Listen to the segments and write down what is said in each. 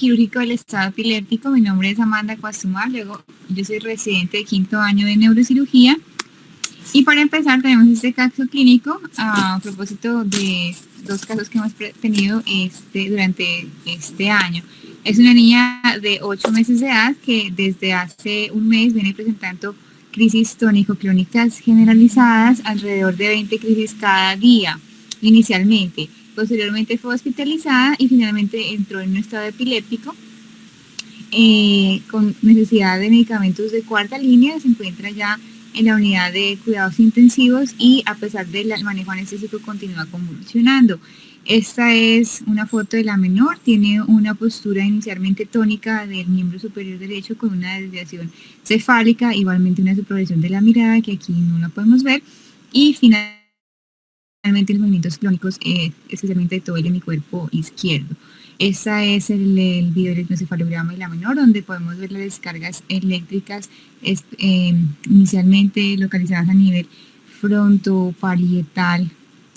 quirúrgico del estado epiléptico. Mi nombre es Amanda Cuastumar, luego yo soy residente de 5º año de neurocirugía. Y para empezar tenemos este caso clínico a propósito de 2 casos que hemos tenido durante este año. Es una niña de 8 meses de edad que desde hace un mes viene presentando crisis tónico-clónicas generalizadas, alrededor de 20 crisis cada día inicialmente. Posteriormente fue hospitalizada y finalmente entró en un estado epiléptico con necesidad de medicamentos de 4ª línea. Se encuentra ya en la unidad de cuidados intensivos y a pesar del manejo anestésico continúa convulsionando. Esta es una foto de la menor, tiene una postura inicialmente tónica del miembro superior derecho con una desviación cefálica, igualmente una subprogresión de la mirada que aquí no la podemos ver, y finalmente los movimientos clónicos, especialmente de todo el hemicuerpo izquierdo. Este es el videoelectroencefalograma de la menor, donde podemos ver las descargas eléctricas inicialmente localizadas a nivel frontoparietal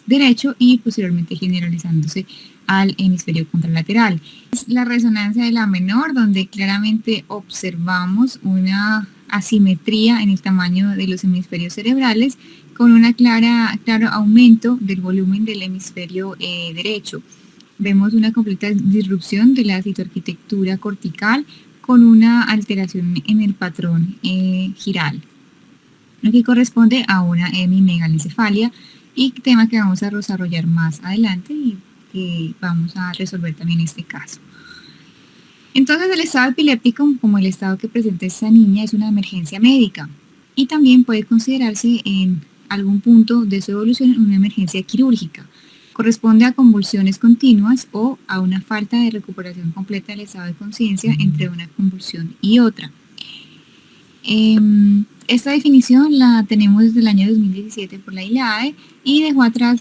derecho y posteriormente generalizándose al hemisferio contralateral. Es la resonancia de la menor, donde claramente observamos una asimetría en el tamaño de los hemisferios cerebrales con una claro aumento del volumen del hemisferio derecho. Vemos una completa disrupción de la citoarquitectura cortical con una alteración en el patrón giral, lo que corresponde a una hemimegalencefalia, y tema que vamos a desarrollar más adelante y que vamos a resolver también en este caso. Entonces, el estado epiléptico, como el estado que presenta esta niña, es una emergencia médica y también puede considerarse en algún punto de su evolución una emergencia quirúrgica. Corresponde a convulsiones continuas o a una falta de recuperación completa del estado de conciencia entre una convulsión y otra. Esta definición la tenemos desde el año 2017 por la ILAE y dejó atrás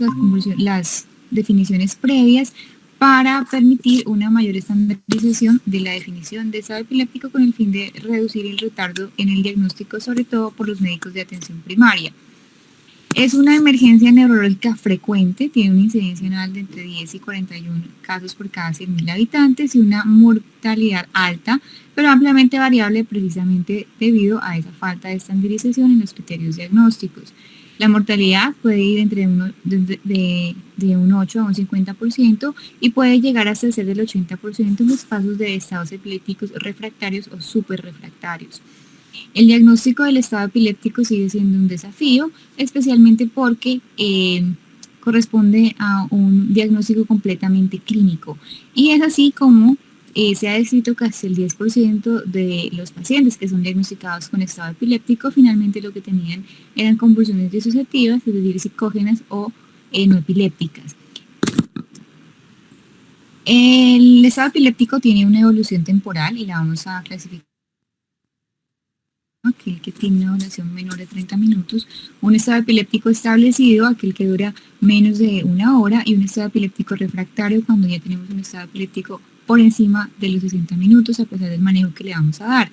las definiciones previas para permitir una mayor estandarización de la definición de estado epiléptico con el fin de reducir el retardo en el diagnóstico, sobre todo por los médicos de atención primaria. Es una emergencia neurológica frecuente, tiene una incidencia anual de entre 10 y 41 casos por cada 100.000 habitantes y una mortalidad alta, pero ampliamente variable precisamente debido a esa falta de estandarización en los criterios diagnósticos. La mortalidad puede ir entre de un 8 a un 50% y puede llegar hasta ser del 80% en los casos de estados epilépticos refractarios o superrefractarios. El diagnóstico del estado epiléptico sigue siendo un desafío, especialmente porque corresponde a un diagnóstico completamente clínico. Y es así como se ha descrito que hasta el 10% de los pacientes que son diagnosticados con estado epiléptico finalmente lo que tenían eran convulsiones disociativas, es decir, psicógenas o no epilépticas. El estado epiléptico tiene una evolución temporal y la vamos a clasificar. Aquel que tiene una duración menor de 30 minutos, un estado epiléptico establecido, aquel que dura menos de 1 hora, y un estado epiléptico refractario cuando ya tenemos un estado epiléptico por encima de los 60 minutos a pesar del manejo que le vamos a dar.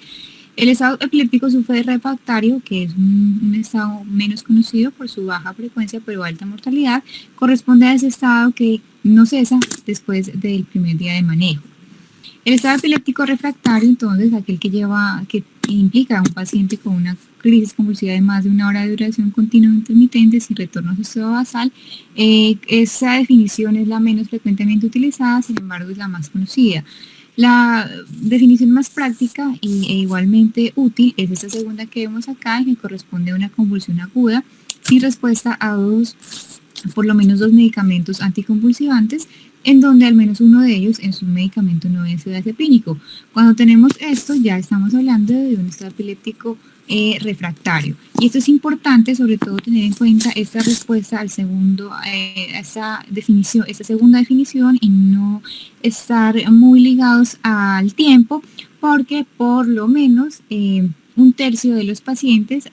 El estado epiléptico refractario, que es un estado menos conocido por su baja frecuencia pero alta mortalidad, corresponde a ese estado que no cesa después del primer día de manejo. El estado epiléptico refractario, entonces, aquel que implica a un paciente con una crisis convulsiva de más de 1 hora de duración continua e intermitente sin retorno a su estado basal. Esa definición es la menos frecuentemente utilizada, sin embargo es la más conocida. La definición más práctica e igualmente útil es esta segunda que vemos acá, que corresponde a una convulsión aguda sin respuesta a por lo menos 2 medicamentos anticonvulsivantes, en donde al menos uno de ellos es un medicamento no benzodiazepínico. Cuando tenemos esto, ya estamos hablando de un estado epiléptico refractario. Y esto es importante, sobre todo tener en cuenta esta respuesta al segundo, esta segunda definición, y no estar muy ligados al tiempo, porque por lo menos 1/3 de los pacientes,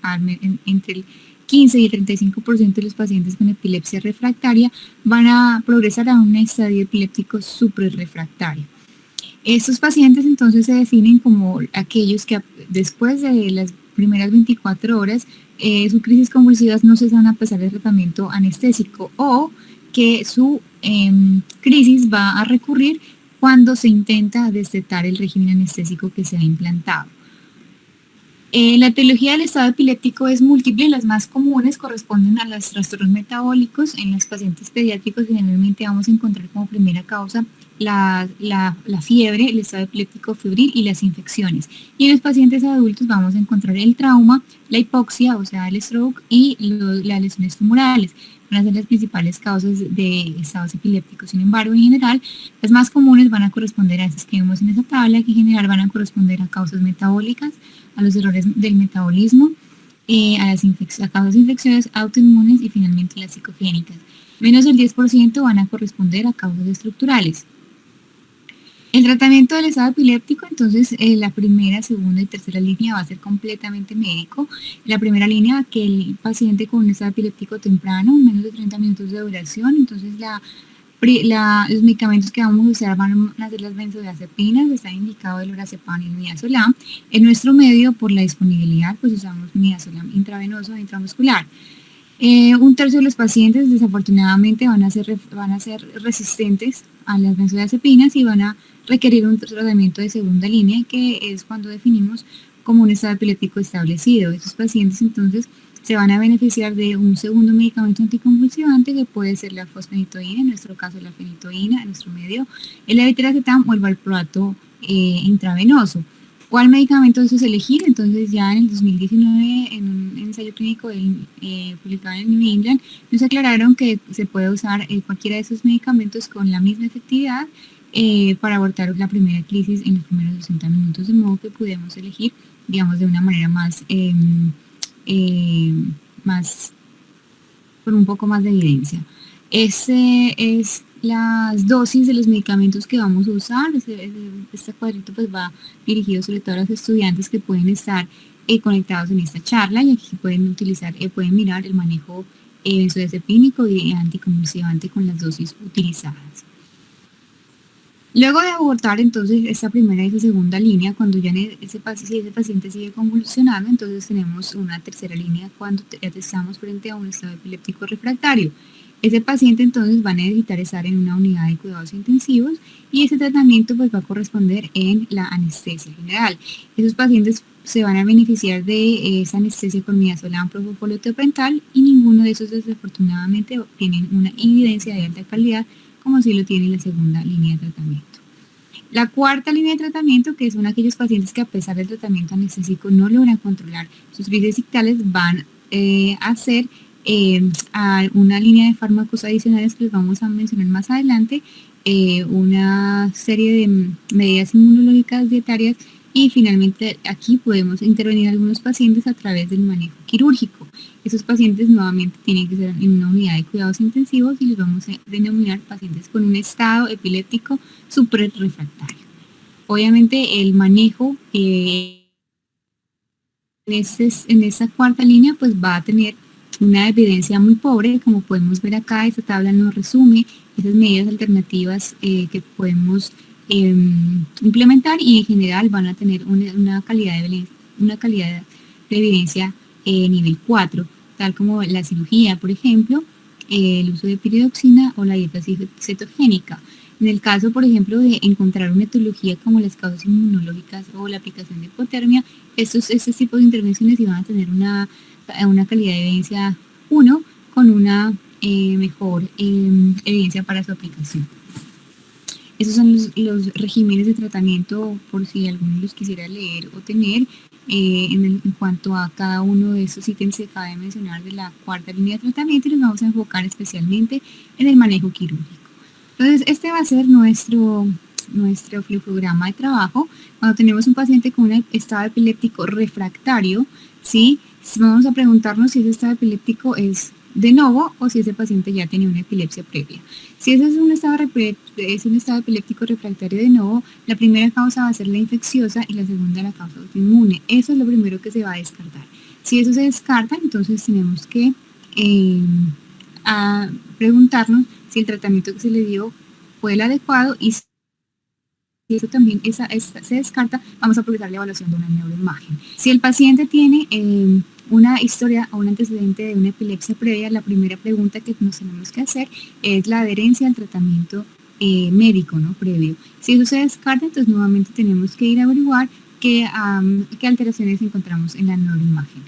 entre el 15 y el 35% de los pacientes con epilepsia refractaria van a progresar a un estadio epiléptico suprarrefractario. Estos pacientes entonces se definen como aquellos que después de las primeras 24 horas sus crisis convulsivas no cesan a pesar del tratamiento anestésico, o que su crisis va a recurrir cuando se intenta destetar el régimen anestésico que se ha implantado. La etiología del estado epiléptico es múltiple. Las más comunes corresponden a los trastornos metabólicos. En los pacientes pediátricos generalmente vamos a encontrar como primera causa la fiebre, el estado epiléptico febril y las infecciones. Y en los pacientes adultos vamos a encontrar el trauma, la hipoxia, o sea, el stroke y las lesiones tumorales. Van a ser las principales causas de estados epilépticos. Sin embargo, en general, las más comunes van a corresponder a esas que vemos en esa tabla, que en general van a corresponder a causas metabólicas, a los errores del metabolismo, a causas de infecciones autoinmunes y finalmente las psicogénicas. Menos del 10% van a corresponder a causas estructurales. El tratamiento del estado epiléptico, entonces, la primera, segunda y tercera línea va a ser completamente médico. La primera línea, que el paciente con un estado epiléptico temprano, menos de 30 minutos de duración, entonces los medicamentos que vamos a usar van a ser las benzodiazepinas, está indicado el lorazepam y el midazolam. En nuestro medio, por la disponibilidad, pues usamos midazolam intravenoso e intramuscular. Un tercio de los pacientes desafortunadamente van a ser resistentes a las benzodiazepinas y van a requerir un tratamiento de segunda línea, que es cuando definimos como un estado epiléptico establecido. Estos pacientes entonces se van a beneficiar de un segundo medicamento anticonvulsivante, que puede ser la fosfenitoína, en nuestro caso la fenitoína, en nuestro medio, el levetiracetam o el valproato intravenoso. ¿Cuál medicamento es elegir? Entonces ya en el 2019, en un ensayo clínico publicado en New England, nos aclararon que se puede usar cualquiera de esos medicamentos con la misma efectividad para abortar la primera crisis en los primeros 60 minutos, de modo que podemos elegir, digamos, de una manera con un poco más de evidencia. Ese es las dosis de los medicamentos que vamos a usar. Este cuadrito pues va dirigido sobre todo a los estudiantes que pueden estar conectados en esta charla, y aquí pueden mirar el manejo benzodiazepínico y anticonvulsivante con las dosis utilizadas. Luego de abortar entonces esta primera y esta segunda línea, cuando ya ese paciente sigue convulsionando, entonces tenemos una tercera línea cuando ya estamos frente a un estado epiléptico refractario. Ese paciente entonces va a necesitar estar en una unidad de cuidados intensivos, y ese tratamiento pues va a corresponder en la anestesia general. Esos pacientes se van a beneficiar de esa anestesia con midazolam, propofol o tiopental, y ninguno de esos desafortunadamente tienen una evidencia de alta calidad, como si lo tiene la segunda línea de tratamiento. La cuarta línea de tratamiento, que son aquellos pacientes que a pesar del tratamiento anestésico no logran controlar sus crisis ictales, van a hacer a una línea de fármacos adicionales que les vamos a mencionar más adelante, una serie de medidas inmunológicas dietarias, y finalmente aquí podemos intervenir a algunos pacientes a través del manejo quirúrgico. Esos pacientes nuevamente tienen que ser en una unidad de cuidados intensivos, y les vamos a denominar pacientes con un estado epiléptico suprarrefractario. Obviamente el manejo en esta cuarta línea pues va a tener una evidencia muy pobre. Como podemos ver acá, esta tabla nos resume esas medidas alternativas que podemos implementar, y en general van a tener una calidad de evidencia nivel 4, tal como la cirugía, por ejemplo, el uso de piridoxina o la dieta cetogénica. En el caso, por ejemplo, de encontrar una etiología como las causas inmunológicas o la aplicación de hipotermia, estos tipos de intervenciones iban a tener una calidad de evidencia 1 con una mejor evidencia para su aplicación. Esos son los regímenes de tratamiento, por si alguno los quisiera leer o tener. En cuanto a cada uno de esos ítems que acaba de mencionar de la cuarta línea de tratamiento, y nos vamos a enfocar especialmente en el manejo quirúrgico. Entonces, este va a ser nuestro flujograma de trabajo. Cuando tenemos un paciente con un estado epiléptico refractario, ¿sí? Vamos a preguntarnos si ese estado epiléptico es de novo o si ese paciente ya tenía una epilepsia previa. Si ese es un estado epiléptico refractario de novo, la primera causa va a ser la infecciosa y la segunda la causa autoinmune. Eso es lo primero que se va a descartar. Si eso se descarta, entonces tenemos que preguntarnos si el tratamiento que se le dio fue el adecuado, y si eso también se descarta, vamos a procesar la evaluación de una neuroimagen. Si el paciente tiene una historia o un antecedente de una epilepsia previa, la primera pregunta que nos tenemos que hacer es la adherencia al tratamiento médico, ¿no? Previo. Si eso se descarta, entonces nuevamente tenemos que ir a averiguar qué alteraciones encontramos en la neuroimagen.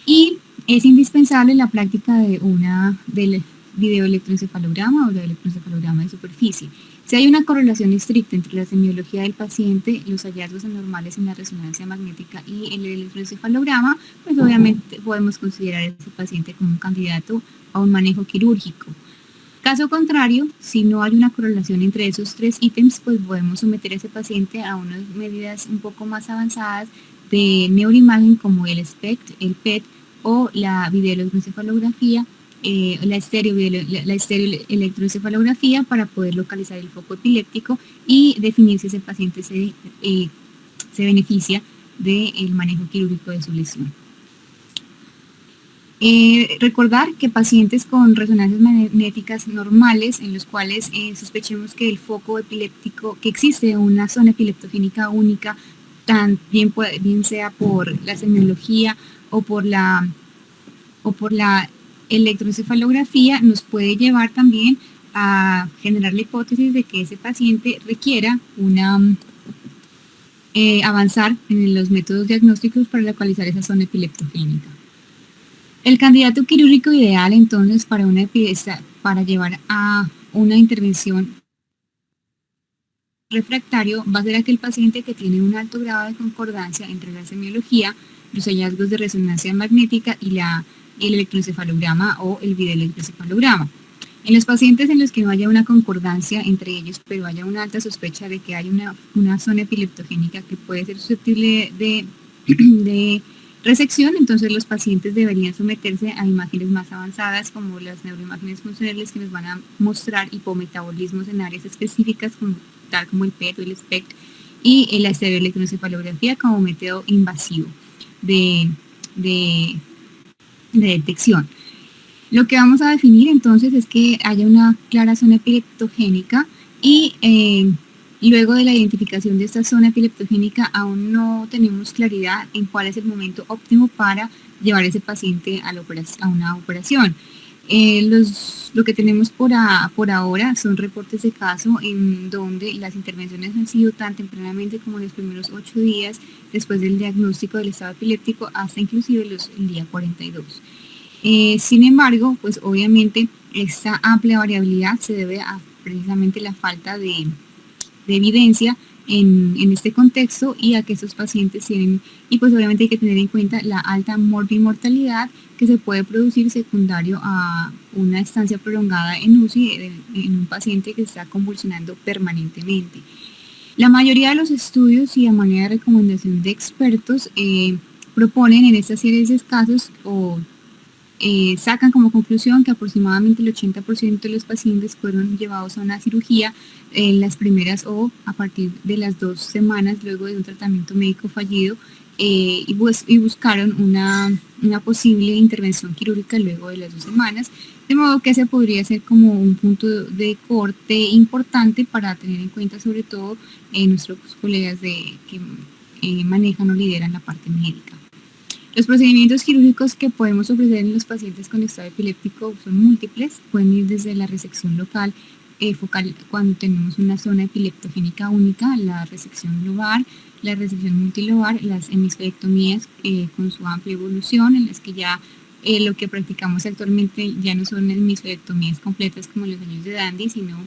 Y es indispensable la práctica del videoelectroencefalograma o del electroencefalograma de superficie. Si hay una correlación estricta entre la semiología del paciente, los hallazgos anormales en la resonancia magnética y el electroencefalograma, pues obviamente podemos considerar a ese paciente como un candidato a un manejo quirúrgico. Caso contrario, si no hay una correlación entre esos tres ítems, pues podemos someter a ese paciente a unas medidas un poco más avanzadas de neuroimagen como el SPECT, el PET o la videoelectroencefalografía, la estereoelectroencefalografía para poder localizar el foco epiléptico y definir si ese paciente se beneficia del manejo quirúrgico de su lesión. Recordar que pacientes con resonancias magnéticas normales, en los cuales sospechemos que el foco epiléptico, que existe una zona epileptogénica única, bien sea por la semiología o por la electroencefalografía, nos puede llevar también a generar la hipótesis de que ese paciente requiera avanzar en los métodos diagnósticos para localizar esa zona epileptogénica. El candidato quirúrgico ideal entonces para llevar a una intervención refractario va a ser aquel paciente que tiene un alto grado de concordancia entre la semiología, los hallazgos de resonancia magnética y el electroencefalograma o el videoelectroencefalograma. En los pacientes en los que no haya una concordancia entre ellos, pero haya una alta sospecha de que hay una zona epileptogénica que puede ser susceptible de resección, entonces los pacientes deberían someterse a imágenes más avanzadas como las neuroimágenes funcionales que nos van a mostrar hipometabolismos en áreas específicas tal como el PET o el SPECT y la estereoelectroencefalografía como método invasivo de detección. Lo que vamos a definir entonces es que haya una clara zona epileptogénica y luego de la identificación de esta zona epileptogénica aún no tenemos claridad en cuál es el momento óptimo para llevar a ese paciente a una operación. Lo que tenemos por ahora son reportes de caso en donde las intervenciones han sido tan tempranamente como en los primeros 8 días después del diagnóstico del estado epiléptico hasta inclusive el día 42. Sin embargo, pues obviamente esta amplia variabilidad se debe a precisamente la falta de evidencia en este contexto y a que estos pacientes tienen, y pues obviamente hay que tener en cuenta la alta morbimortalidad que se puede producir secundario a una estancia prolongada en UCI en un paciente que está convulsionando permanentemente. La mayoría de los estudios y a manera de recomendación de expertos proponen en estas series de casos o sacan como conclusión que aproximadamente el 80% de los pacientes fueron llevados a una cirugía en las primeras o a partir de las 2 semanas luego de un tratamiento médico fallido y buscaron una posible intervención quirúrgica luego de las 2 semanas, de modo que ese podría ser como un punto de corte importante para tener en cuenta sobre todo nuestros colegas que manejan o lideran la parte médica. Los procedimientos quirúrgicos que podemos ofrecer en los pacientes con estado epiléptico son múltiples, pueden ir desde la resección local focal cuando tenemos una zona epileptogénica única, la resección lobar, la resección multilobar, las hemisferectomías con su amplia evolución, en las que ya lo que practicamos actualmente ya no son hemisferectomías completas como en los años de Dandy, sino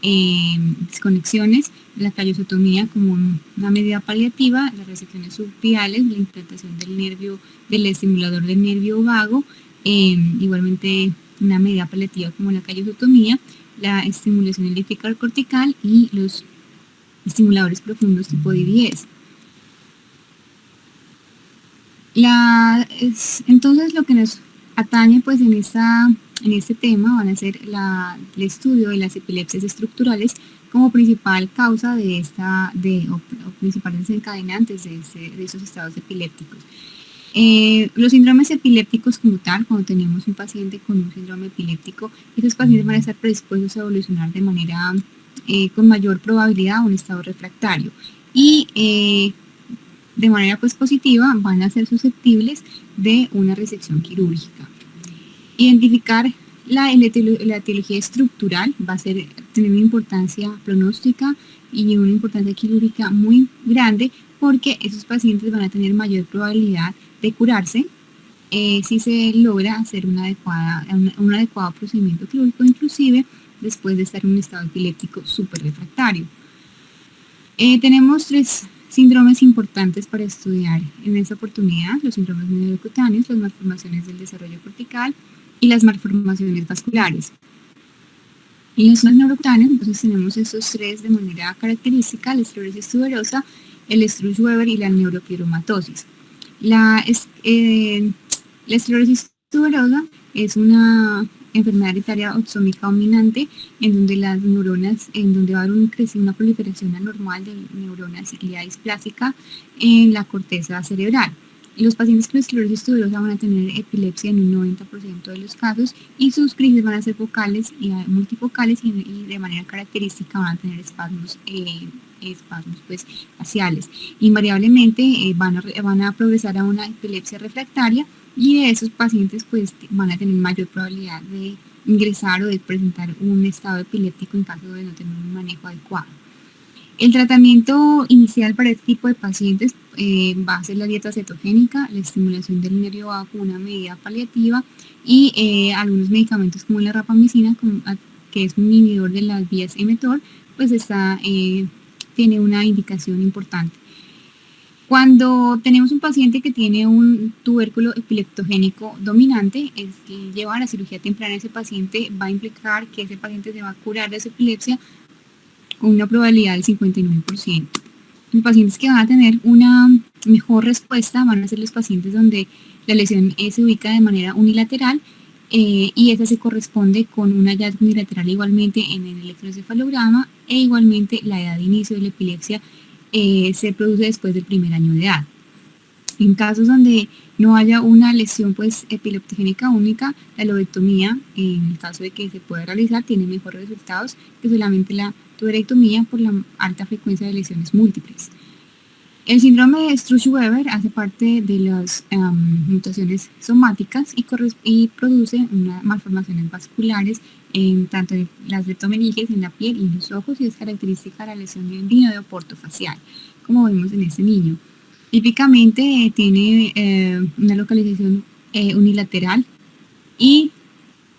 desconexiones, la callosotomía como una medida paliativa, las resecciones subpiales, la implantación del estimulador del nervio vago, igualmente una medida paliativa como la callosotomía, la estimulación eléctrica cortical y los estimuladores profundos tipo DBS. Entonces lo que nos atañe pues en este tema van a ser el estudio de las epilepsias estructurales como principal causa o principales desencadenantes de esos estados epilépticos. Los síndromes epilépticos como tal, cuando tenemos un paciente con un síndrome epiléptico, esos pacientes van a estar predispuestos a evolucionar de manera con mayor probabilidad a un estado refractario y de manera pues positiva van a ser susceptibles de una resección quirúrgica. Identificar la etiología estructural va a ser tener una importancia pronóstica y una importancia quirúrgica muy grande, porque esos pacientes van a tener mayor probabilidad de curarse si se logra hacer un adecuado procedimiento quirúrgico, inclusive después de estar en un estado epiléptico súper refractario. Tenemos 3 síndromes importantes para estudiar en esta oportunidad: los síndromes neurocutáneos, las malformaciones del desarrollo cortical y las malformaciones vasculares. En los neurocutáneos, entonces tenemos estos 3 de manera característica: la esclerosis tuberosa, el Sturge-Weber y la neurofibromatosis. La esclerosis tuberosa es una enfermedad hereditaria autosómica dominante en donde las neuronas, en donde va a haber una proliferación anormal de neuronas ciliadas displásicas en la corteza cerebral. Los pacientes con esclerosis tuberosa van a tener epilepsia en un 90% de los casos, y sus crisis van a ser focales y multifocales, y de manera característica van a tener espasmos pues, faciales. Invariablemente van a progresar a una epilepsia refractaria, y esos pacientes pues van a tener mayor probabilidad de ingresar o de presentar un estado epiléptico en caso de no tener un manejo adecuado. El tratamiento inicial para este tipo de pacientes va a ser la dieta cetogénica, la estimulación del nervio vago como una medida paliativa, y algunos medicamentos como la rapamicina, que es un inhibidor de las vías mTOR, pues tiene una indicación importante. Cuando tenemos un paciente que tiene un tubérculo epileptogénico dominante, llevar a la cirugía temprana de ese paciente va a implicar que ese paciente se va a curar de su epilepsia con una probabilidad del 59%. Los pacientes que van a tener una mejor respuesta van a ser los pacientes donde la lesión se ubica de manera unilateral, y esa se corresponde con un hallazgo unilateral igualmente en el electroencefalograma, e igualmente la edad de inicio de la epilepsia se produce después del primer año de edad. En casos donde no haya una lesión pues epileptogénica única, la lobectomía, en el caso de que se pueda realizar, tiene mejores resultados que solamente la tuberectomía por la alta frecuencia de lesiones múltiples. El síndrome de Sturge-Weber hace parte de las mutaciones somáticas y produce unas malformaciones vasculares tanto en las leptomeninges, en la piel y en los ojos, y es característica de la lesión del glenoideo portofacial, como vemos en este niño. Típicamente tiene una localización unilateral, y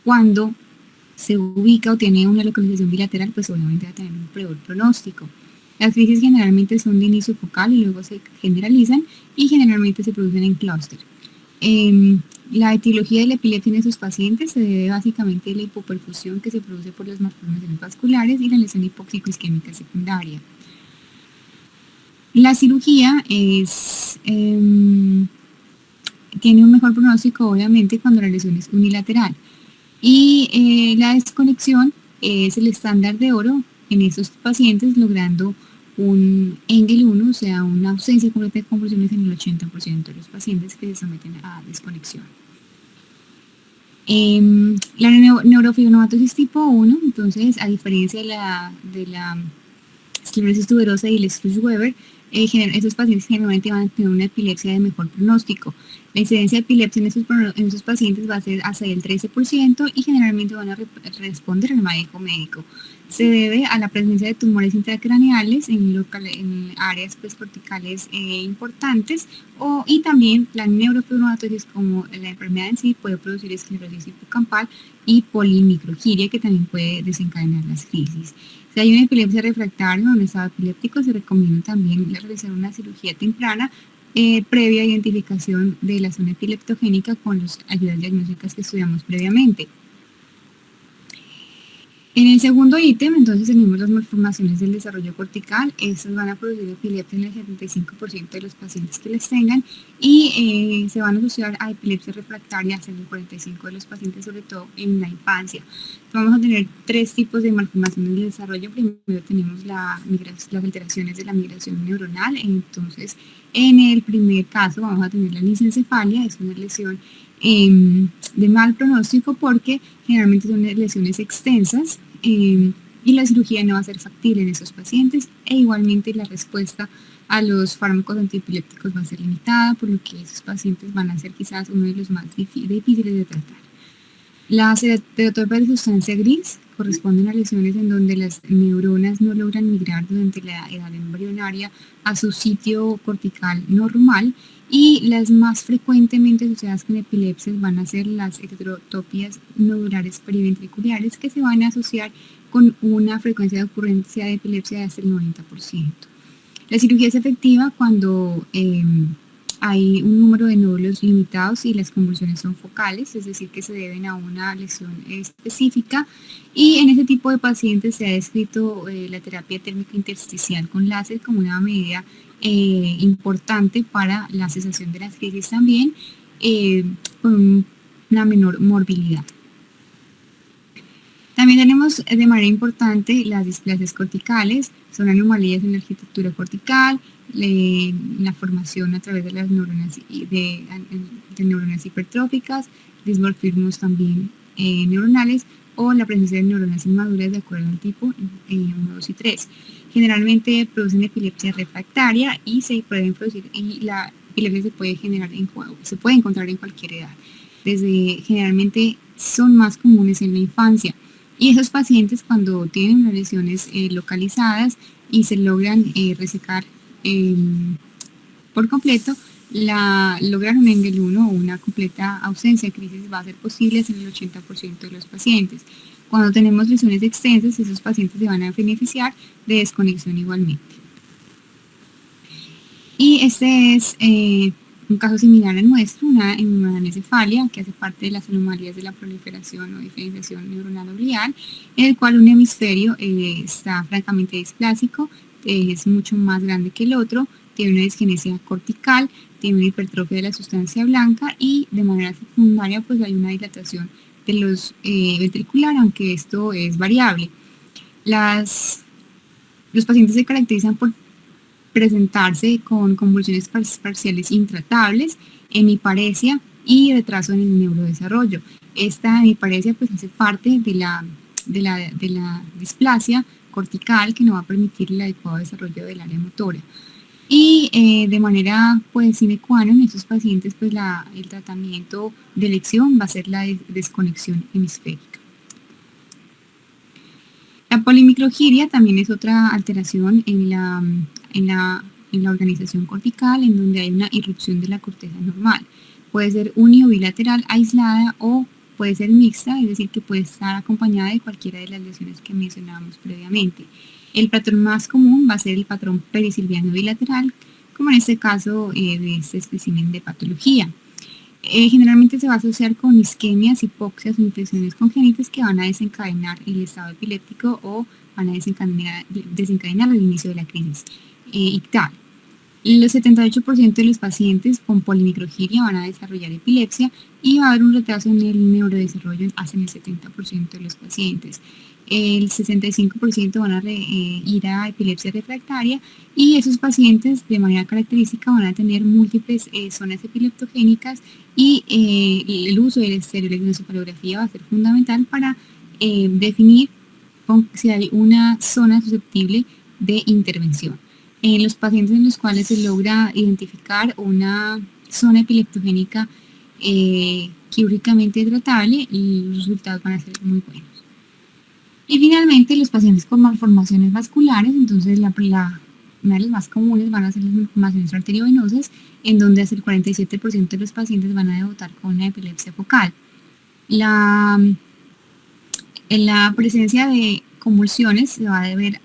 cuando se ubica o tiene una localización bilateral, pues obviamente va a tener un peor pronóstico. Las crisis generalmente son de inicio focal y luego se generalizan, y generalmente se producen en clúster. La etiología de la epilepsia en esos pacientes se debe básicamente a la hipoperfusión que se produce por las malformaciones vasculares y la lesión hipóxico-isquémica secundaria. La cirugía tiene un mejor pronóstico obviamente cuando la lesión es unilateral, y la desconexión es el estándar de oro en estos pacientes, logrando un Engel 1, o sea, una ausencia completa de convulsiones en el 80% de los pacientes que se someten a desconexión. La neurofibromatosis tipo 1, entonces, a diferencia de la esclerosis tuberosa y el Sturge-Weber, esos pacientes generalmente van a tener una epilepsia de mejor pronóstico. La incidencia de epilepsia en esos pacientes va a ser hasta el 13%, y generalmente van a responder al manejo médico. Se debe a la presencia de tumores intracraneales en áreas pues, corticales importantes, y también la neurofibromatosis, como la enfermedad en sí, puede producir esclerosis hipocampal y polimicrogiria, que también puede desencadenar las crisis. Si hay una epilepsia refractaria o un estado epiléptico, se recomienda también realizar una cirugía temprana previa identificación de la zona epileptogénica con las ayudas diagnósticas que estudiamos previamente. En el segundo ítem, entonces, tenemos las malformaciones del desarrollo cortical. Estas van a producir epilepsia en el 75% de los pacientes que las tengan, y se van a asociar a epilepsia refractaria en el 45% de los pacientes, sobre todo en la infancia. Vamos a tener 3 tipos de malformaciones del desarrollo. Primero tenemos las alteraciones de la migración neuronal. Entonces, en el primer caso vamos a tener la lissencefalia. Es una lesión de mal pronóstico porque generalmente son lesiones extensas, y la cirugía no va a ser factible en esos pacientes, e igualmente la respuesta a los fármacos antiepilépticos va a ser limitada, por lo que esos pacientes van a ser quizás uno de los más difíciles de tratar. Las estereotopias de sustancia gris corresponden a lesiones en donde las neuronas no logran migrar durante la edad embrionaria a su sitio cortical normal, y las más frecuentemente asociadas con epilepsias van a ser las heterotopias nodulares periventriculares, que se van a asociar con una frecuencia de ocurrencia de epilepsia de hasta el 90%. La cirugía es efectiva cuando hay un número de nódulos limitados y las convulsiones son focales, es decir, que se deben a una lesión específica, y en ese tipo de pacientes se ha descrito la terapia térmica intersticial con láser como una medida importante para la cesación de las crisis también, con una menor morbilidad. También tenemos de manera importante las displasias corticales, son anomalías en la arquitectura cortical, la formación a través de las neuronas, de neuronas hipertróficas, dismorfismos también neuronales, o la presencia de neuronas inmaduras de acuerdo al tipo 1, 2 y 3. Generalmente producen epilepsia refractaria y se pueden producir, y la epilepsia se puede generar se puede encontrar en cualquier edad. Generalmente son más comunes en la infancia. Y esos pacientes, cuando tienen unas lesiones localizadas y se logran resecar por completo, lograr un Engel 1 o una completa ausencia de crisis va a ser posible en el 80% de los pacientes. Cuando tenemos lesiones extensas, esos pacientes se van a beneficiar de desconexión igualmente. Y este es un caso similar al nuestro, una hematoencefalia que hace parte de las anomalías de la proliferación o diferenciación neuronal glial, en el cual un hemisferio está francamente displásico, es mucho más grande que el otro, tiene una disgenesia cortical, tiene una hipertrofia de la sustancia blanca, y de manera secundaria pues hay una dilatación de los ventricular, aunque esto es variable. Los pacientes se caracterizan por presentarse con convulsiones parciales intratables, hemiparesia y retraso en el neurodesarrollo. Esta hemiparesia pues hace parte de la displasia cortical, que no va a permitir el adecuado desarrollo del área motora. Y de manera pues sine qua non en estos pacientes pues el tratamiento de elección va a ser la desconexión hemisférica. La polimicrogiria también es otra alteración en la organización cortical, en donde hay una irrupción de la corteza normal. Puede ser uni o bilateral aislada, o puede ser mixta, es decir, que puede estar acompañada de cualquiera de las lesiones que mencionábamos previamente. El patrón más común va a ser el patrón perisilviano bilateral, como en este caso de este espécimen de patología. Generalmente se va a asociar con isquemias, hipoxias o infecciones congénitas que van a desencadenar el estado epiléptico o van a desencadenar el inicio de la crisis ictal. Los 78% de los pacientes con polimicrogiria van a desarrollar epilepsia, y va a haber un retraso en el neurodesarrollo hasta en el 70% de los pacientes. El 65% van a ir a epilepsia refractaria, y esos pacientes de manera característica van a tener múltiples zonas epileptogénicas, y el uso del estereoelectroencefalografía va a ser fundamental para definir si hay una zona susceptible de intervención. En los pacientes en los cuales se logra identificar una zona epileptogénica quirúrgicamente tratable, los resultados van a ser muy buenos. Y finalmente, los pacientes con malformaciones vasculares, entonces una de las más comunes van a ser las malformaciones arteriovenosas, en donde hasta el 47% de los pacientes van a debutar con una epilepsia focal. En la presencia de convulsiones se va a deber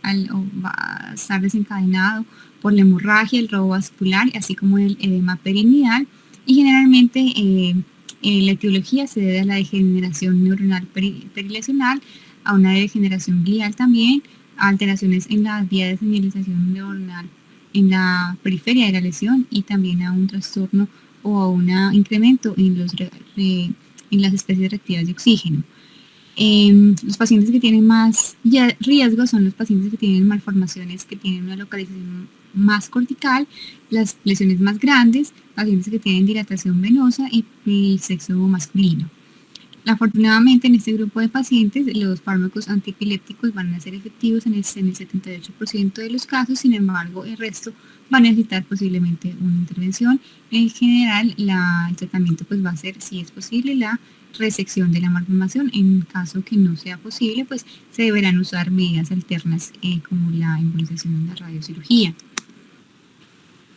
va a estar desencadenado por la hemorragia, el robo vascular, así como el edema perineal, y generalmente la etiología se debe a la degeneración neuronal perilesional, a una degeneración glial también, a alteraciones en la vía de señalización neuronal en la periferia de la lesión, y también a un trastorno o a un incremento en las especies reactivas de oxígeno. Los pacientes que tienen más riesgo son los pacientes que tienen malformaciones que tienen una localización más cortical, las lesiones más grandes, pacientes que tienen dilatación venosa y el sexo masculino. Afortunadamente, en este grupo de pacientes, los fármacos antiepilépticos van a ser efectivos en el 78% de los casos. Sin embargo, el resto van a necesitar posiblemente una intervención. En general, el tratamiento pues va a ser, si es posible, la resección de la malformación. En caso que no sea posible, pues se deberán usar medidas alternas como la embolización o la radiocirugía.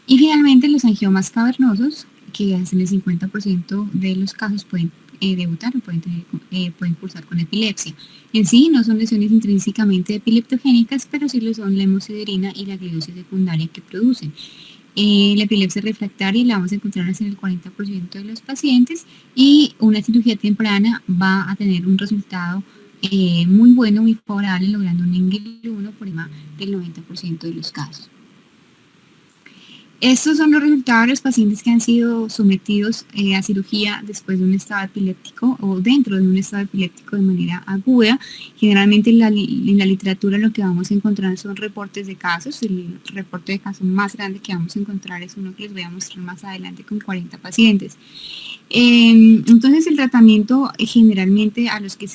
Y finalmente, los angiomas cavernosos, que hacen el 50% de los casos, pueden debutar o pueden cursar con epilepsia. En sí no son lesiones intrínsecamente epileptogénicas, pero sí lo son la hemosiderina y la glidosis secundaria que producen. La epilepsia refractaria la vamos a encontrar en el 40% de los pacientes, y una cirugía temprana va a tener un resultado muy bueno, muy favorable, logrando un NGL 1 por encima del 90% de los casos. Estos son los resultados de los pacientes que han sido sometidos a cirugía después de un estado epiléptico o dentro de un estado epiléptico de manera aguda. Generalmente en la literatura lo que vamos a encontrar son reportes de casos. El reporte de caso más grande que vamos a encontrar es uno que les voy a mostrar más adelante con 40 pacientes. Entonces el tratamiento generalmente a los que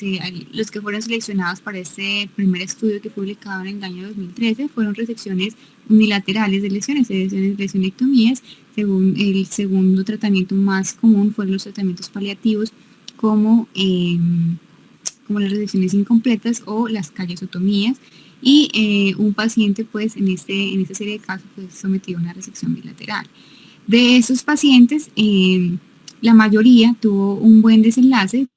fueron seleccionados para este primer estudio que fue publicado en el año 2013 fueron resecciones unilaterales de lesiones, lesionectomías. Según el segundo tratamiento más común fueron los tratamientos paliativos como las resecciones incompletas o las callosotomías, y un paciente pues en esta serie de casos fue sometido a una resección bilateral. De esos pacientes, la mayoría tuvo un buen desenlace,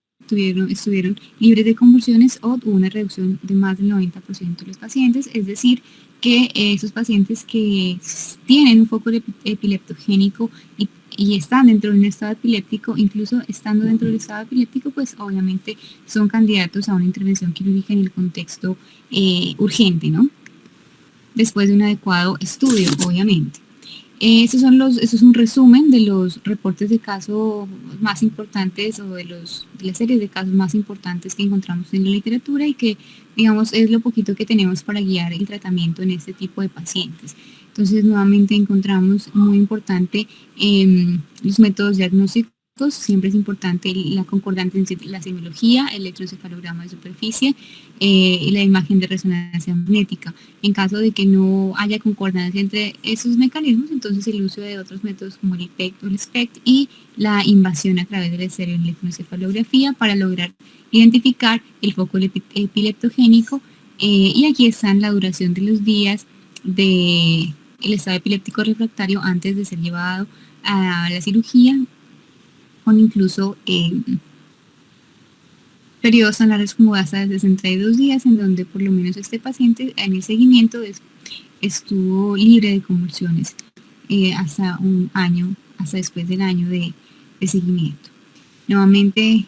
estuvieron libres de convulsiones o hubo una reducción de más del 90% de los pacientes, es decir, que esos pacientes que tienen un foco epileptogénico y están dentro de un estado epiléptico, incluso estando dentro del estado epiléptico, pues obviamente son candidatos a una intervención quirúrgica en el contexto urgente, ¿no? Después de un adecuado estudio, obviamente. Eso es un resumen de los reportes de casos más importantes o de las series de casos más importantes que encontramos en la literatura y que, digamos, es lo poquito que tenemos para guiar el tratamiento en este tipo de pacientes. Entonces, nuevamente encontramos muy importante los métodos diagnósticos. Siempre es importante la concordancia entre la semiología, el electroencefalograma de superficie y la imagen de resonancia magnética. En caso de que no haya concordancia entre esos mecanismos, entonces el uso de otros métodos como el PECT o el SPECT y la invasión a través de la estereoelectroencefalografía para lograr identificar el foco epileptogénico. Y aquí están la duración de los días del estado epiléptico refractario antes de ser llevado a la cirugía, con incluso periodos tan largos como hasta 62 días, en donde por lo menos este paciente en el seguimiento estuvo libre de convulsiones hasta un año, hasta después del año de seguimiento. Nuevamente,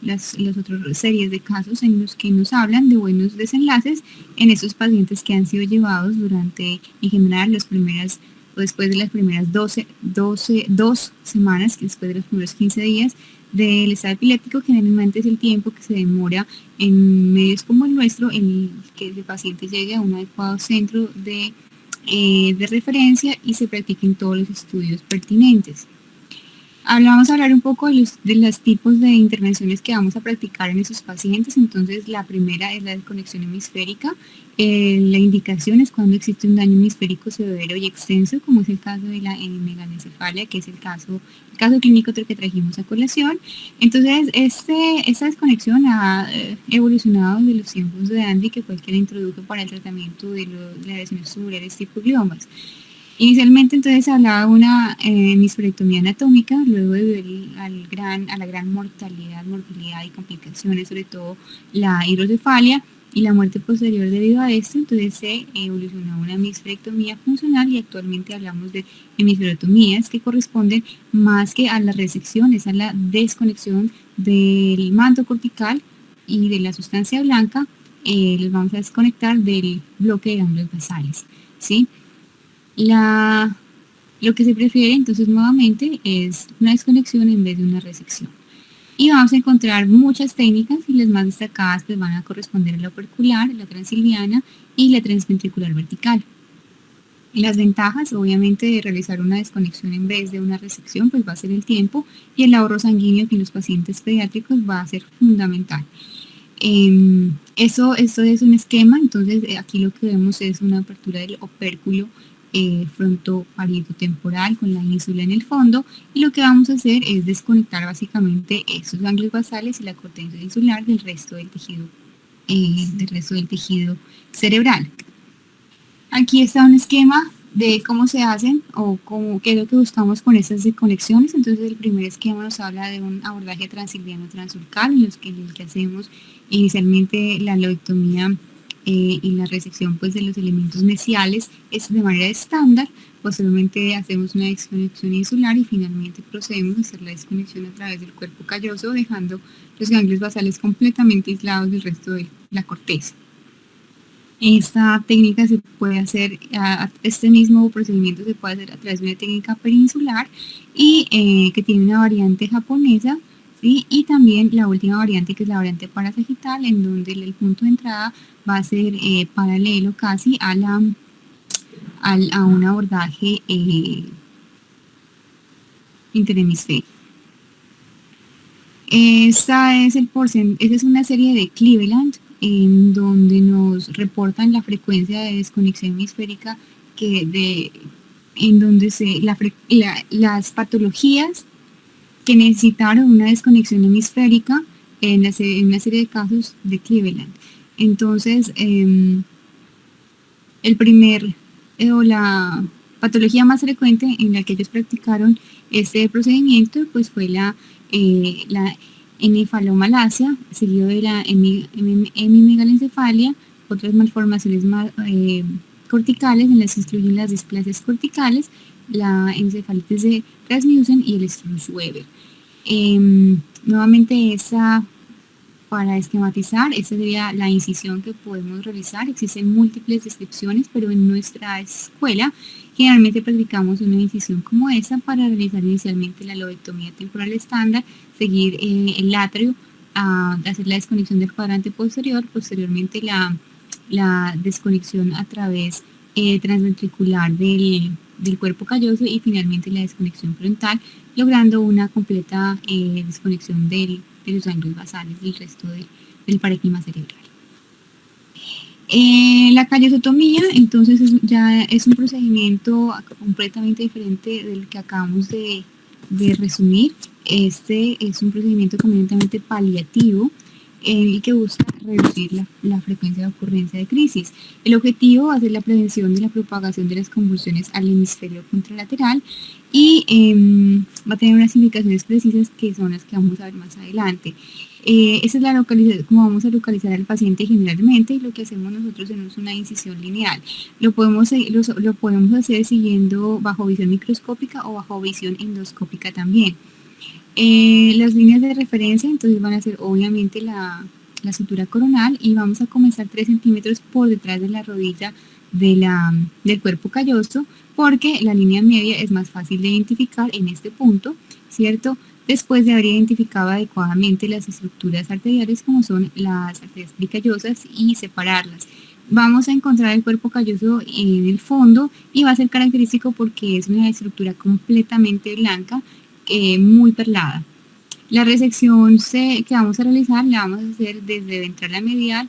las otras series de casos en los que nos hablan de buenos desenlaces en esos pacientes que han sido llevados durante, en general, después de las primeras 2 semanas, que después de los primeros 15 días del estado epiléptico, generalmente es el tiempo que se demora en medios como el nuestro en que el paciente llegue a un adecuado centro de referencia y se practiquen todos los estudios pertinentes. Vamos a hablar un poco de los tipos de intervenciones que vamos a practicar en esos pacientes. Entonces, la primera es la desconexión hemisférica. La indicación es cuando existe un daño hemisférico severo y extenso, como es el caso de la megalencefalia, que es el caso clínico que trajimos a colación. Entonces, esta desconexión ha evolucionado desde los tiempos de Andy, que fue el que la introdujo para el tratamiento de las lesiones tubulares tipo gliomas. Inicialmente entonces se hablaba de una hemisferectomía anatómica, luego debido a la gran mortalidad y complicaciones, sobre todo la hidrocefalia y la muerte posterior debido a esto, entonces se evolucionó a una hemisferectomía funcional y actualmente hablamos de hemisferectomías que corresponden más que a la resección, es a la desconexión del manto cortical y de la sustancia blanca, los vamos a desconectar del bloque de ganglios basales, ¿sí? Lo que se prefiere entonces nuevamente es una desconexión en vez de una resección. Y vamos a encontrar muchas técnicas y las más destacadas pues van a corresponder a la opercular, la transilviana y la transventricular vertical. Las ventajas, obviamente, de realizar una desconexión en vez de una resección, pues va a ser el tiempo, y el ahorro sanguíneo que en los pacientes pediátricos va a ser fundamental. Esto es un esquema, entonces aquí lo que vemos es una apertura del opérculo frontoparieto-temporal con la ínsula en el fondo, y lo que vamos a hacer es desconectar básicamente estos ganglios basales y la corteza insular del resto del tejido cerebral. Aquí está un esquema de cómo se hacen o qué es lo que buscamos con estas desconexiones. Entonces el primer esquema nos habla de un abordaje transiliano transurcal en el que hacemos inicialmente la loectomía y la resección pues, de los elementos mesiales es de manera estándar. Posteriormente hacemos una desconexión insular y finalmente procedemos a hacer la desconexión a través del cuerpo calloso, dejando los ganglios basales completamente aislados del resto de la corteza. Esta técnica se puede hacer, este mismo procedimiento se puede hacer a través de una técnica peninsular y que tiene una variante japonesa, ¿sí? Y también la última variante, que es la variante parasagital, en donde el punto de entrada va a ser paralelo casi a un abordaje interhemisférico. Esta es una serie de Cleveland en donde nos reportan la frecuencia de desconexión hemisférica en donde las patologías que necesitaron una desconexión hemisférica en una serie de casos de Cleveland. Entonces, la patología más frecuente en la que ellos practicaron este procedimiento pues fue la encefalomalacia, seguido de la hemimegalencefalia, otras malformaciones corticales en las que incluyen las displasias corticales, la encefalitis de Rasmussen y el Strauss-Weber. Nuevamente para esquematizar, esta sería la incisión que podemos realizar. Existen múltiples descripciones, pero en nuestra escuela generalmente practicamos una incisión como esta para realizar inicialmente la lobectomía temporal estándar, seguir el atrio, hacer la desconexión del cuadrante posterior, posteriormente la desconexión a través transventricular del cuerpo calloso y finalmente la desconexión frontal, logrando una completa desconexión de los ganglios basales del resto del parénquima cerebral. La callosotomía, entonces, ya es un procedimiento completamente diferente del que acabamos de resumir. Este es un procedimiento completamente paliativo y que busca reducir la frecuencia de ocurrencia de crisis. El objetivo va a ser la prevención de la propagación de las convulsiones al hemisferio contralateral y va a tener unas indicaciones precisas que son las que vamos a ver más adelante. Esa es la localización, como vamos a localizar al paciente generalmente, y lo que hacemos nosotros es una incisión lineal. Lo podemos hacer siguiendo bajo visión microscópica o bajo visión endoscópica también. Las líneas de referencia entonces van a ser obviamente la sutura coronal, y vamos a comenzar 3 centímetros por detrás de la rodilla del cuerpo calloso, porque la línea media es más fácil de identificar en este punto, ¿cierto? Después de haber identificado adecuadamente las estructuras arteriales como son las arterias pericallosas y separarlas. Vamos a encontrar el cuerpo calloso en el fondo y va a ser característico porque es una estructura completamente blanca, muy perlada. La resección que vamos a realizar la vamos a hacer desde ventral a medial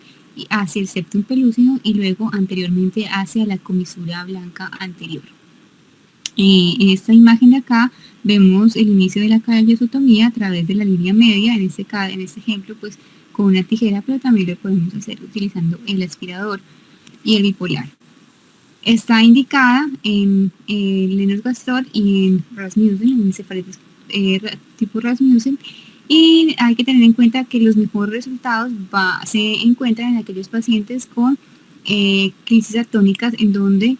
hacia el septum pelúcido y luego anteriormente hacia la comisura blanca anterior. En esta imagen de acá vemos el inicio de la callosotomía a través de la línea media, en este ejemplo pues con una tijera, pero también lo podemos hacer utilizando el aspirador y el bipolar. Está indicada en Lennox-Gastaut y en Rasmussen, en encefalitis tipo Rasmussen, y hay que tener en cuenta que los mejores resultados se encuentran en aquellos pacientes con crisis atónicas, en donde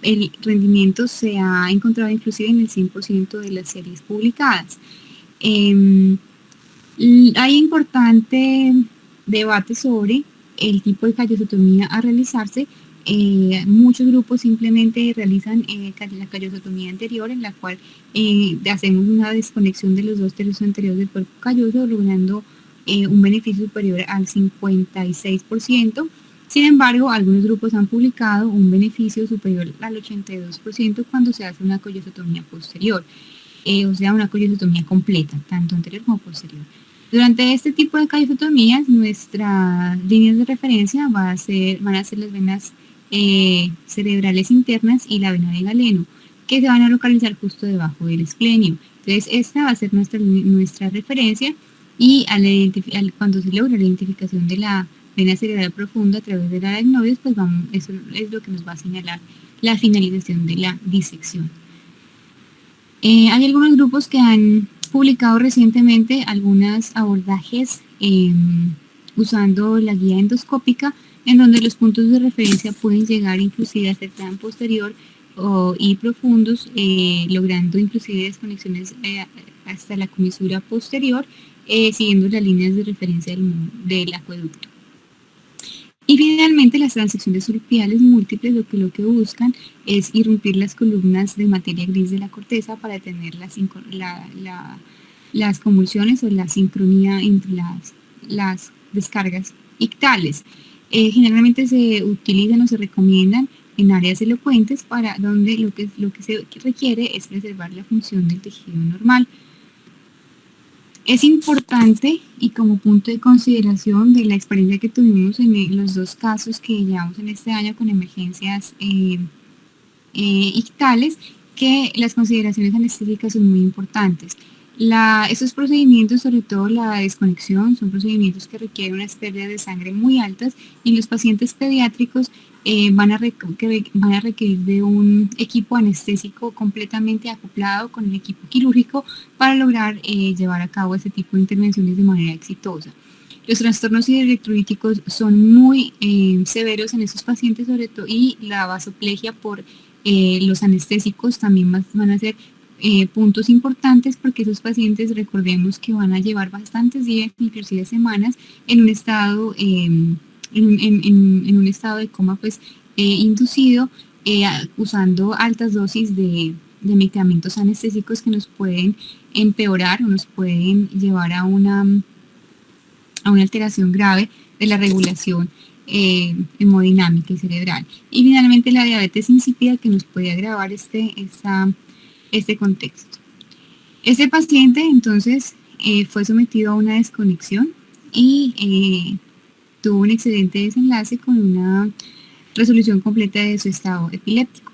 el rendimiento se ha encontrado inclusive en el 100% de las series publicadas. Hay importante debate sobre el tipo de callosotomía a realizarse. Muchos grupos simplemente realizan la callosotomía anterior, en la cual hacemos una desconexión de los 2 tercios anteriores del cuerpo calloso, logrando un beneficio superior al 56%. Sin embargo, algunos grupos han publicado un beneficio superior al 82% cuando se hace una collosotomía posterior, o sea, una collosotomía completa, tanto anterior como posterior. Durante este tipo de collosotomías, nuestras líneas de referencia van a ser las venas cerebrales internas y la vena de galeno, que se van a localizar justo debajo del esplenio. Entonces, esta va a ser nuestra referencia y cuando se logra la identificación de la vena cerebral profunda a través del aracnoides, pues eso es lo que nos va a señalar la finalización de la disección. Hay algunos grupos que han publicado recientemente algunos abordajes usando la guía endoscópica, en donde los puntos de referencia pueden llegar inclusive a ser tan posterior y profundos, logrando inclusive desconexiones hasta la comisura posterior, siguiendo las líneas de referencia del acueducto. Y finalmente, las transecciones surpiales múltiples lo que buscan es irrumpir las columnas de materia gris de la corteza para tener las convulsiones o la sincronía entre las descargas ictales. Generalmente se utilizan o se recomiendan en áreas elocuentes para donde lo que se requiere es preservar la función del tejido normal. Es importante, y como punto de consideración de la experiencia que tuvimos en los dos casos que llevamos en este año con emergencias ictales, que las consideraciones anestésicas son muy importantes. Esos procedimientos, sobre todo la desconexión, son procedimientos que requieren unas pérdidas de sangre muy altas, y los pacientes pediátricos van a requerir de un equipo anestésico completamente acoplado con el equipo quirúrgico para lograr llevar a cabo ese tipo de intervenciones de manera exitosa. Los trastornos hidroelectrolíticos son muy severos en estos pacientes, sobre todo, y la vasoplegia por los anestésicos también van a ser puntos importantes, porque esos pacientes, recordemos que van a llevar bastantes días, inclusive semanas, en un estado, en un estado de coma pues inducido, usando altas dosis de medicamentos anestésicos que nos pueden empeorar o nos pueden llevar a una alteración grave de la regulación hemodinámica y cerebral. Y finalmente, la diabetes insípida, que nos puede agravar este contexto. Este paciente entonces fue sometido a una desconexión y tuvo un excelente desenlace con una resolución completa de su estado epiléptico.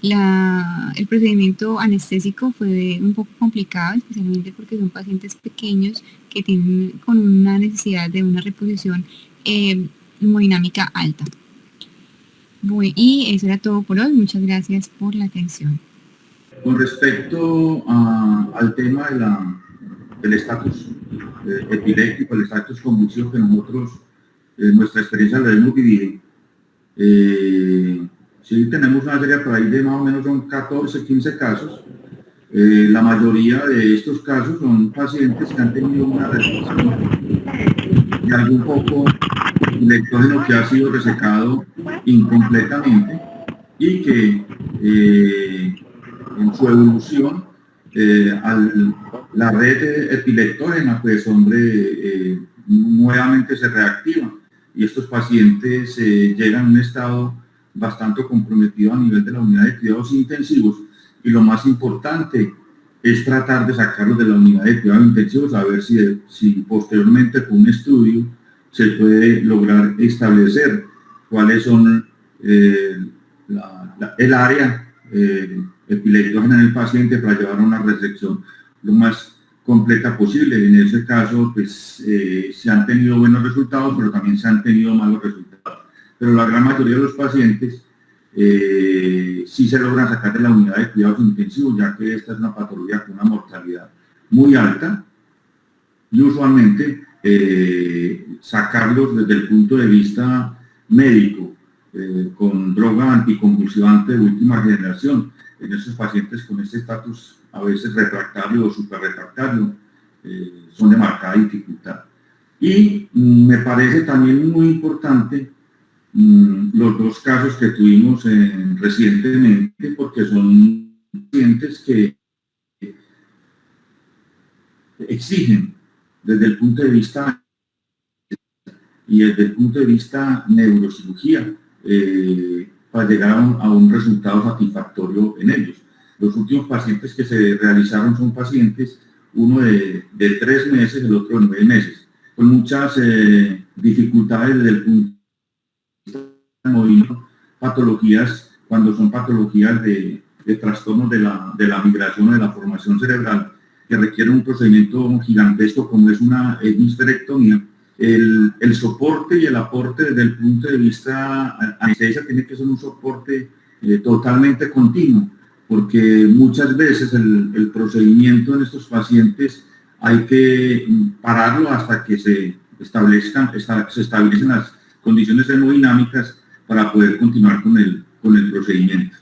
El procedimiento anestésico fue un poco complicado, especialmente porque son pacientes pequeños que tienen con una necesidad de una reposición hemodinámica alta. Bueno, y eso era todo por hoy. Muchas gracias por la atención. Con respecto al tema del estatus epiléptico, el estatus convulsivo que nosotros, nuestra experiencia la hemos vivido, sí tenemos una serie por ahí de más o menos son 14, 15 casos. La mayoría de estos casos son pacientes que han tenido una restricción de algún poco electrógeno que ha sido resecado incompletamente y que en su evolución la red epileptógena pues hombre nuevamente se reactiva, y estos pacientes llegan a un estado bastante comprometido a nivel de la unidad de cuidados intensivos, y lo más importante es tratar de sacarlos de la unidad de cuidados intensivos, a ver si posteriormente con un estudio se puede lograr establecer cuáles son el área epileptógena en el paciente para llevar a una resección lo más completa posible. En ese caso, pues se han tenido buenos resultados, pero también se han tenido malos resultados. Pero la gran mayoría de los pacientes sí se logran sacar de la unidad de cuidados intensivos, ya que esta es una patología con una mortalidad muy alta, y usualmente sacarlos desde el punto de vista médico con droga anticonvulsivante de última generación en esos pacientes con este estatus a veces refractario o superrefractario son de marcada dificultad. Y me parece también muy importante los dos casos que tuvimos recientemente, porque son pacientes que exigen desde el punto de vista y desde el punto de vista neurocirugía, para llegar a un resultado satisfactorio en ellos. Los últimos pacientes que se realizaron son pacientes, uno de 3 meses, el otro de 9 meses, con muchas dificultades desde el punto de vista del movimiento, patologías, cuando son patologías de trastornos de la migración o de la formación cerebral, que requieren un procedimiento gigantesco como es una hemisferectomía. El soporte y el aporte desde el punto de vista anestesia tiene que ser un soporte totalmente continuo, porque muchas veces el procedimiento en estos pacientes hay que pararlo hasta que se estabilicen las condiciones hemodinámicas para poder continuar con el procedimiento.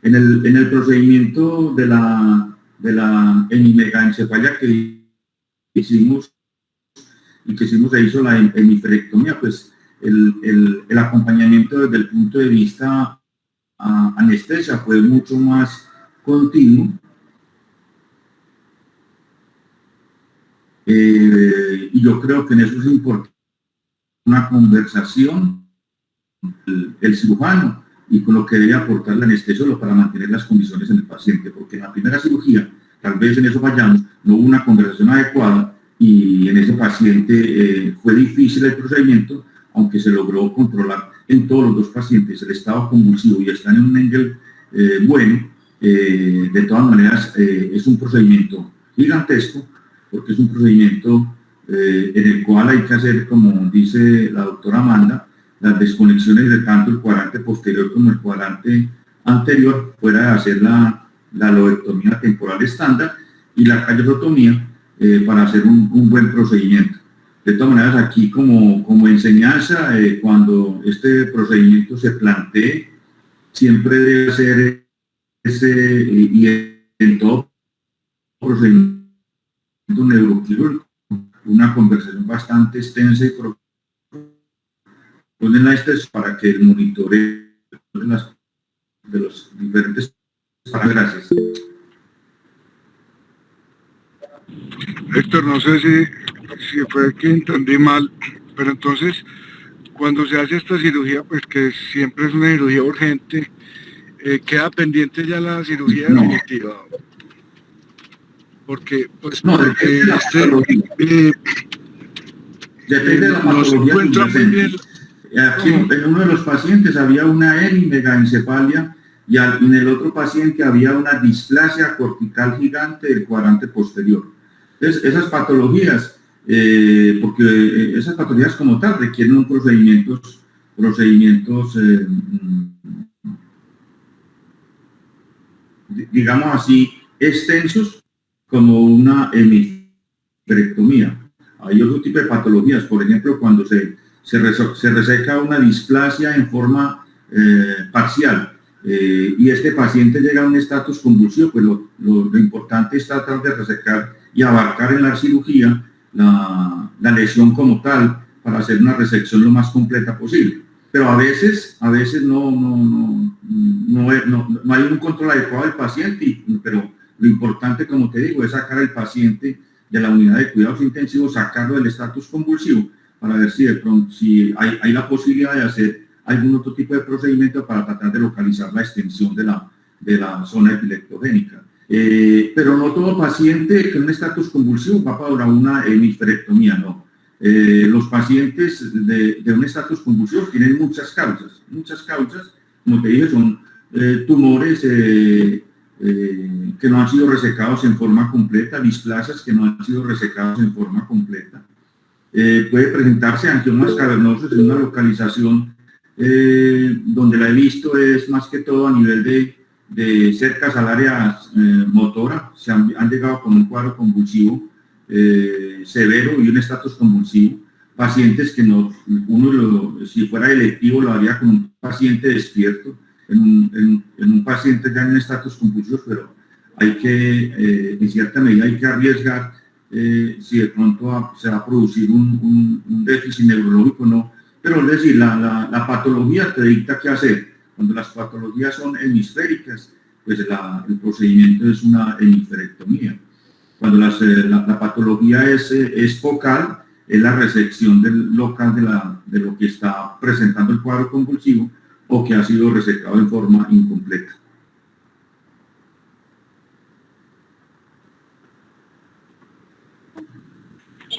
En el procedimiento de la hemimegaencefalia que hicimos, se hizo la hemiferectomía, pues el acompañamiento desde el punto de vista anestesia fue mucho más continuo. Y yo creo que en eso es importante una conversación el cirujano y con lo que debe aportar el anestesiólogo para mantener las condiciones en el paciente, porque en la primera cirugía, tal vez en eso fallamos, no hubo una conversación adecuada y en ese paciente fue difícil el procedimiento, aunque se logró controlar en todos los 2 pacientes el estado convulsivo y están en un Engel bueno. De todas maneras, es un procedimiento gigantesco, porque es un procedimiento en el cual hay que hacer, como dice la doctora Amanda, las desconexiones de tanto el cuadrante posterior como el cuadrante anterior, fuera de hacer la lobectomía temporal estándar y la callosotomía para hacer un buen procedimiento. De todas maneras, aquí como enseñanza, cuando este procedimiento se plantee, siempre debe ser y en todo procedimiento neuroquirúrgico, una conversación bastante extensa y profunda en la extensión para que el monitoreo de los diferentes. Gracias. Héctor, no sé si fue que entendí mal, pero entonces cuando se hace esta cirugía, pues que siempre es una cirugía urgente, queda pendiente ya la cirugía definitiva. Porque pues no, depende de la no se encuentra muy bien. Aquí en uno de los pacientes había una hemimegaencefalia y en el otro paciente había una displasia cortical gigante del cuadrante posterior. Entonces, esas patologías, porque esas patologías como tal requieren un procedimientos digamos así, extensos, como una hemiferectomía. Hay otro tipo de patologías, por ejemplo, cuando se reseca una displasia en forma parcial y este paciente llega a un estatus convulsivo, pues lo importante es tratar de resecar y abarcar en la cirugía la lesión como tal para hacer una resección lo más completa posible. Pero a veces no hay un control adecuado del paciente, pero lo importante, como te digo, es sacar al paciente de la unidad de cuidados intensivos, sacarlo del estatus convulsivo, para ver si de pronto hay la posibilidad de hacer algún otro tipo de procedimiento para tratar de localizar la extensión de la zona epileptogénica. Pero no todo paciente con un estatus convulsivo va para una hemiferectomía, no. Los pacientes de un estatus convulsivo tienen muchas causas, como te dije, son tumores que no han sido resecados en forma completa, displasias que no han sido resecados en forma completa. Puede presentarse angiomas cavernosos en una localización donde la he visto es más que todo a nivel de cercas al área motora. Han llegado con un cuadro convulsivo severo y un estatus convulsivo. Pacientes que si fuera electivo lo haría con un paciente despierto, en un paciente ya en estatus convulsivo, pero hay que, en cierta medida hay que arriesgar si de pronto se va a producir un déficit neurológico, no. Pero es decir, la patología te dicta qué hacer. Cuando las patologías son hemisféricas, pues el procedimiento es una hemiferectomía. Cuando la patología es focal, es la resección del local de lo que está presentando el cuadro convulsivo o que ha sido resecado en forma incompleta.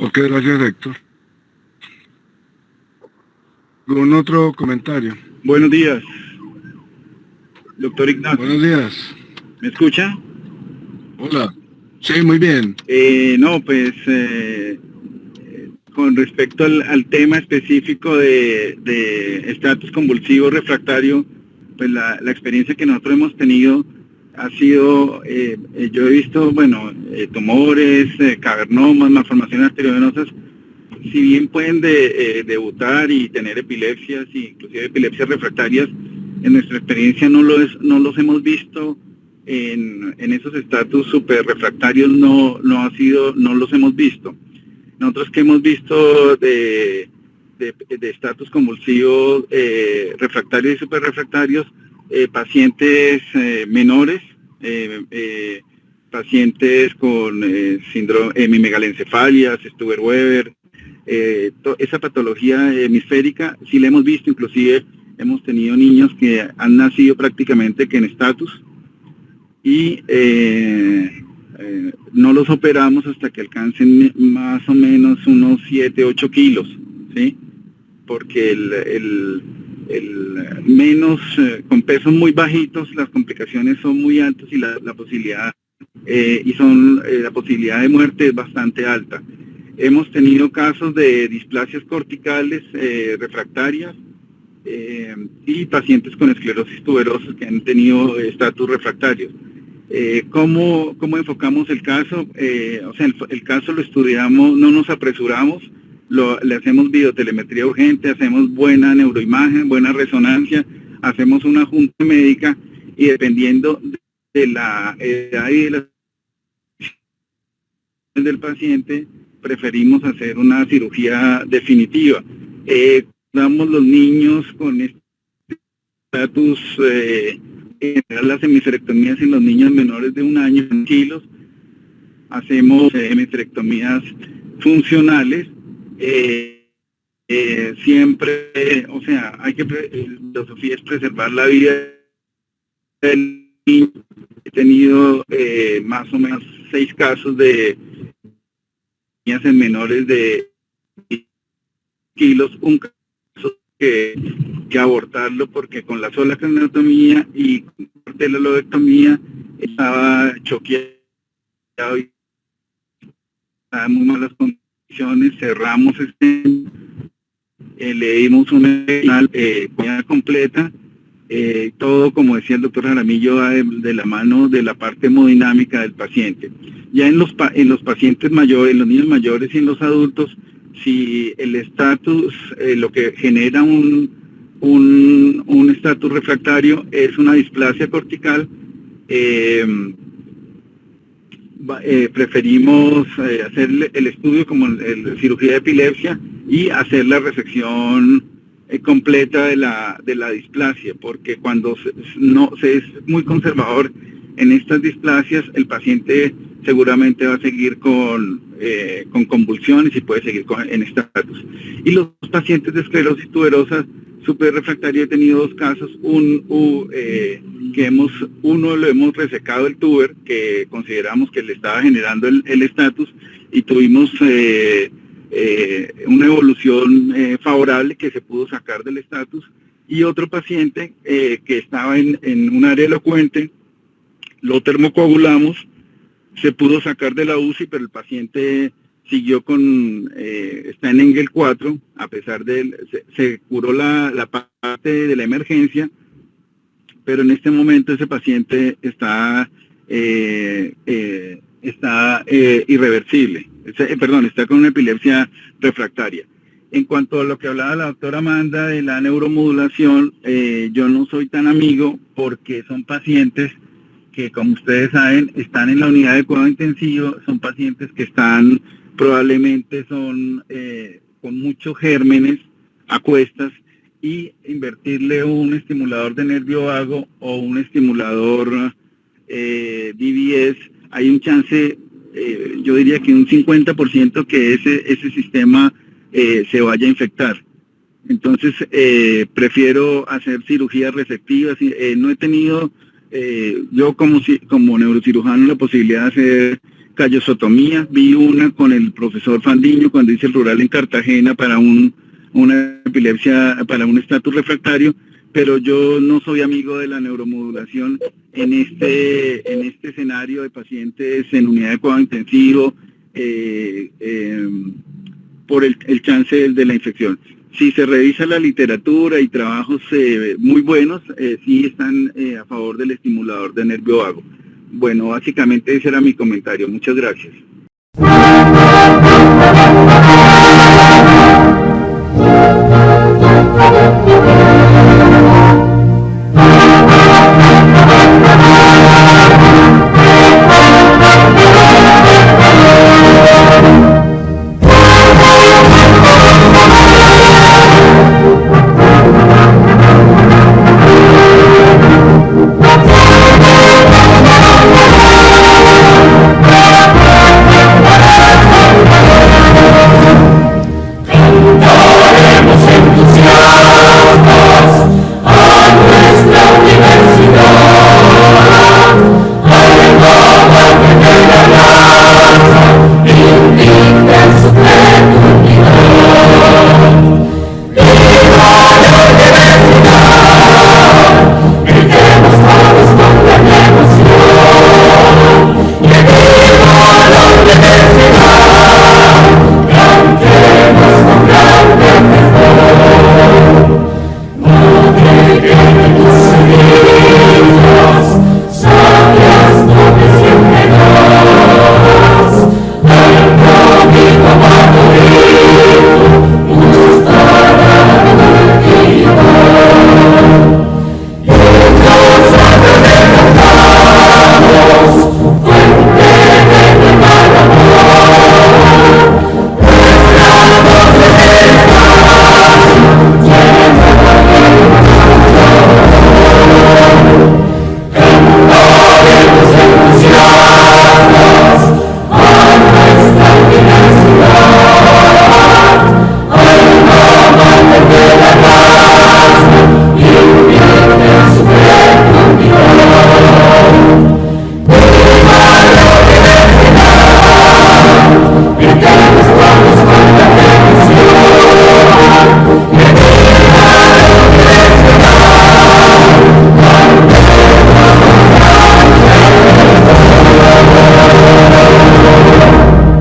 Ok, gracias, Héctor. ¿Algún otro comentario? Buenos días, doctor Ignacio. Buenos días. ¿Me escucha? Hola. Sí, muy bien. No, pues con respecto al tema específico de estatus convulsivo refractario, pues la experiencia que nosotros hemos tenido ha sido, yo he visto, bueno, tumores, cavernomas, malformaciones arteriovenosas, si bien pueden debutar y tener epilepsias, inclusive epilepsias refractarias, en nuestra experiencia no los hemos visto en esos estatus super refractarios, no los hemos visto. Nosotros que hemos visto de estatus convulsivos refractarios y super refractarios, pacientes menores, pacientes con síndrome hemimegalencefalia, Stuber-Weber, esa patología hemisférica sí la hemos visto, inclusive hemos tenido niños que han nacido prácticamente que en estatus y no los operamos hasta que alcancen más o menos unos 7, 8 kilos, ¿sí? Porque el menos, con pesos muy bajitos, las complicaciones son muy altas y la posibilidad la posibilidad de muerte es bastante alta. Hemos tenido casos de displasias corticales refractarias y pacientes con esclerosis tuberosa que han tenido estatus refractarios. ¿Cómo enfocamos el caso? O sea, el caso lo estudiamos, no nos apresuramos, le hacemos videotelemetría urgente, hacemos buena neuroimagen, buena resonancia, hacemos una junta médica y dependiendo de la edad y de la del paciente, preferimos hacer una cirugía definitiva. Damos los niños con estatus, las hemisterectomías en los niños menores de 1 año, kilos, hacemos hemisterectomías funcionales, siempre, o sea, la filosofía es preservar la vida del niño. He tenido más o menos 6 casos de niñas en menores de kilos, un caso que abortarlo porque con la sola craniotomía y con la lobectomía estaba choqueado y estaba en muy malas condiciones. Cerramos le dimos una completa, todo, como decía el doctor Jaramillo, va de la mano de la parte hemodinámica del paciente. Ya en los pacientes mayores, en los niños mayores y en los adultos, si el estatus, lo que genera un estatus refractario es una displasia cortical, preferimos hacer el estudio como cirugía de epilepsia y hacer la resección completa de la displasia, porque cuando se es muy conservador en estas displasias, el paciente seguramente va a seguir con convulsiones y puede seguir en estatus. Y los pacientes de esclerosis tuberosa super refractaria, he tenido 2 casos, uno lo hemos resecado el tuber, que consideramos que le estaba generando el estatus, y tuvimos una evolución favorable que se pudo sacar del estatus, y otro paciente que estaba en un área elocuente, lo termocoagulamos, se pudo sacar de la UCI, pero el paciente siguió está en Engel 4, a pesar se curó la parte de la emergencia, pero en este momento ese paciente está irreversible, está con una epilepsia refractaria. En cuanto a lo que hablaba la doctora Amanda de la neuromodulación, yo no soy tan amigo porque son pacientes que, como ustedes saben, están en la unidad de cuidado intensivo, son pacientes que probablemente son con muchos gérmenes a cuestas, y invertirle un estimulador de nervio vago o un estimulador DBS, hay un chance yo diría que un 50% que ese sistema se vaya a infectar. Entonces, prefiero hacer cirugías resectivas. No he tenido, yo como neurocirujano, la posibilidad de hacer callosotomía. Vi una con el profesor Fandiño cuando hice el rural en Cartagena para una epilepsia, para un estatus refractario, pero yo no soy amigo de la neuromodulación en este escenario de pacientes en unidad de cuidado intensivo por el chance de la infección. Si se revisa la literatura y trabajos muy buenos, sí están a favor del estimulador de nervio vago. Bueno, básicamente ese era mi comentario. Muchas gracias.